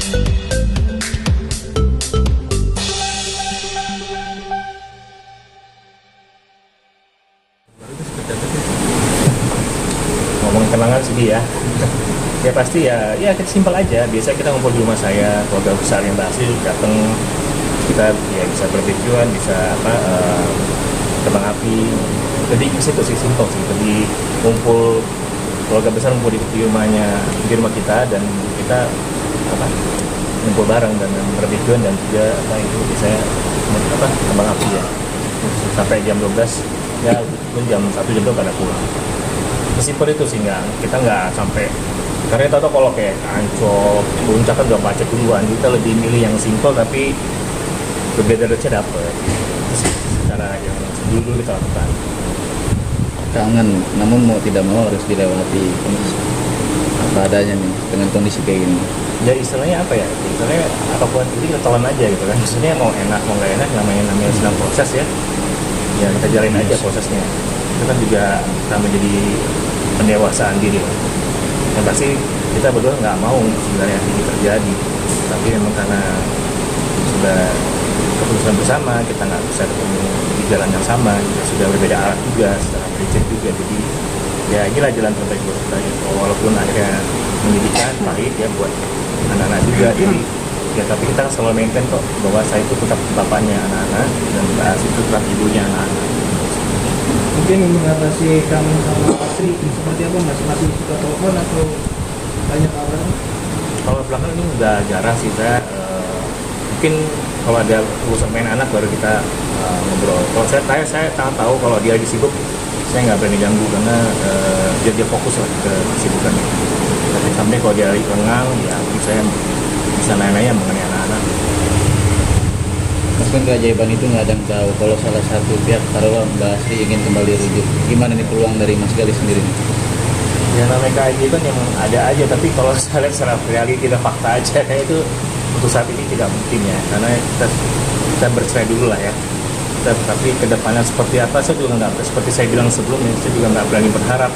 Ngomong kenangan sedih ya. Ya pasti ya kita simpel aja. Biasa kita ngumpul di rumah saya, keluarga besar yang berhasil datang, kita ya bisa barbekyuan, bisa kembang api. Jadi ke situ sih, simpel sih. Jadi ngumpul keluarga besar ngumpul di rumah kita, dan kita ngumpul bareng dan barbekyuan, dan juga itu biasanya kembang api ya. Sampai jam 12 ya, itu jam 1 jam 2 pada pulang. Sesimpel itu sih, kita nggak sampai, karena kita tahu kalau kayak Ancol, Puncak kan udah macet duluan. Kita lebih milih yang simpel tapi berbeda-bedanya dapet. Itu sih cara yang dulu kita lakukan. Kangen, namun mau tidak mau harus dilewati apa adanya nih dengan kondisi kayak gini. Ya istilahnya apa ya? Istilahnya apapun itu kita telan aja gitu kan. Maksudnya mau enak mau nggak enak, namanya sedang proses ya. Ya kita jalanin aja prosesnya. Itu kan juga sama jadi pendewasaan diri lah. Yang pasti kita berdua nggak mau sebenarnya ini terjadi, tapi memang karena sudah keputusan bersama, kita nggak bisa ketemu di jalan yang sama, kita sudah berbeda arah juga, secara prinsip juga. Jadi ya inilah jalan terbaik buat kita ya. Walaupun akhirnya menyedihkan, pahit ya buat anak-anak juga. Jadi ya tapi kita selalu maintain kok bahwa saya itu tetap bapaknya anak-anak dan Mbak Asih itu tetap ibunya anak-anak. Mungkin mengatasi kangen sama Asri seperti apa Mas? Masih suka telepon atau banyak kabar? Kalau belakang ini udah jarang sih, saya mungkin kalau ada urusan main anak baru kita ngobrol. Kalau saya sangat tahu kalau dia lagi sibuk, saya nggak berani ganggu karena dia fokus lah ke kesibukannya. Tapi sampai kalau dia lagi lengang, ya mungkin saya bisa nanya-nanya mengenai anak-anak. Mungkin keajaiban itu nggak ada yang tahu. Kalau salah satu pihak, taruhlah Mbak Asri ingin kembali rujuk, gimana nih peluang dari Mas Gali sendiri nih? Ya namanya keajaiban yang ada aja, tapi kalau saya lihat secara reality kita fakta aja, kayak itu untuk saat ini tidak mungkin ya, karena kita bercerai dulu lah ya. Tapi kedepannya seperti apa, saya juga nggak, seperti saya bilang sebelumnya, saya juga nggak berani berharap.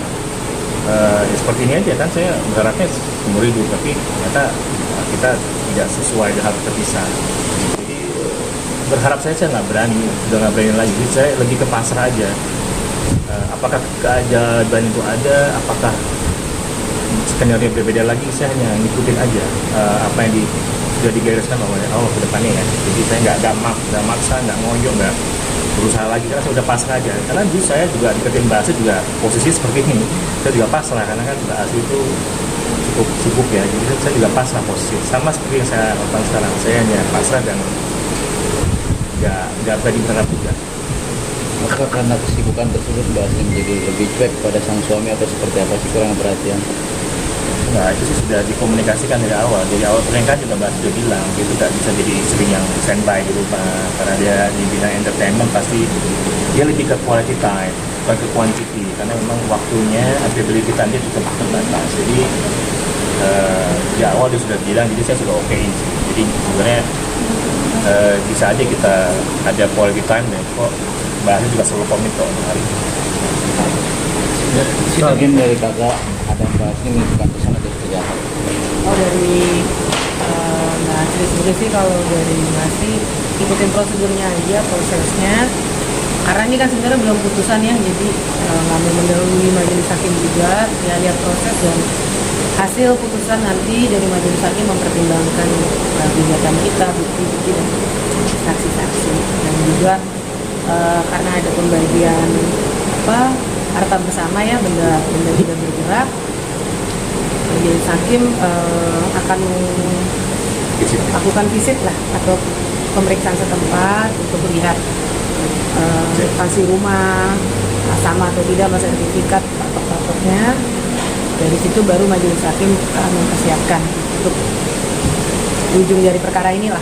Ya seperti ini aja kan, saya berharapnya seumur hidup, tapi ternyata kita tidak sesuai dengan terpisah. Jadi berharap saya nggak berani, sudah nggak berani lagi. Jadi saya lebih ke pasrah aja. Apakah keajaiban itu ada, apakah skenario berbeda lagi, saya hanya ngikutin aja apa yang sudah digariskan oleh Allah ke depannya ya. Jadi saya nggak maksa, nggak ngoyo, nggak berusaha lagi, karena saya udah pasrah aja. Karena dulu saya juga deketin Mbak Asih juga posisi seperti ini, saya juga pasrah karena kan Mbak Asih itu cukup sibuk ya, jadi saya juga pasrah posisi sama seperti yang saya lakukan sekarang. Saya hanya pasrah dan nggak berani berharap juga. Apakah karena kesibukan tersebut Mbak Asri menjadi lebih cuek pada sang suami atau seperti apa sih, kurang perhatian? Nah itu sih sudah dikomunikasikan dari awal pernikahan juga Mbak Asri sudah bilang itu tidak bisa jadi istri yang standby di rumah, karena dia di bidang entertainment pasti dia lebih ke quality time bukan ke quantity, karena memang waktunya availability time dia cukup terbatas. Jadi di awal dia sudah bilang, jadi saya sudah okein sih. Jadi sebenarnya bisa aja kita ada quality time dan kok Mbak Asri juga selalu komit kok untuk hari ini. Mungkin dari kakak ada Mbak Asri menunjukkan pesan atau seperti apa? Oh dari Mbak Asri sendiri sih, kalau dari Mbak Asri ikutin prosedurnya aja, prosesnya. Karena ini kan sebenarnya belum putusan ya, jadi nggak mau mendahului majelis hakim juga. Ya lihat proses dan hasil putusan nanti dari majelis hakim mempertimbangkan gugatan kita, bukti-bukti dan saksi-saksi, dan juga karena ada pembagian harta bersama ya, benda tidak bergerak, majelis hakim akan lakukan visit lah atau pemeriksaan setempat untuk melihat lokasi rumah sama atau tidak, sertifikat patok-patoknya. Dari situ baru majelis hakim akan mempersiapkan untuk ujung dari perkara inilah,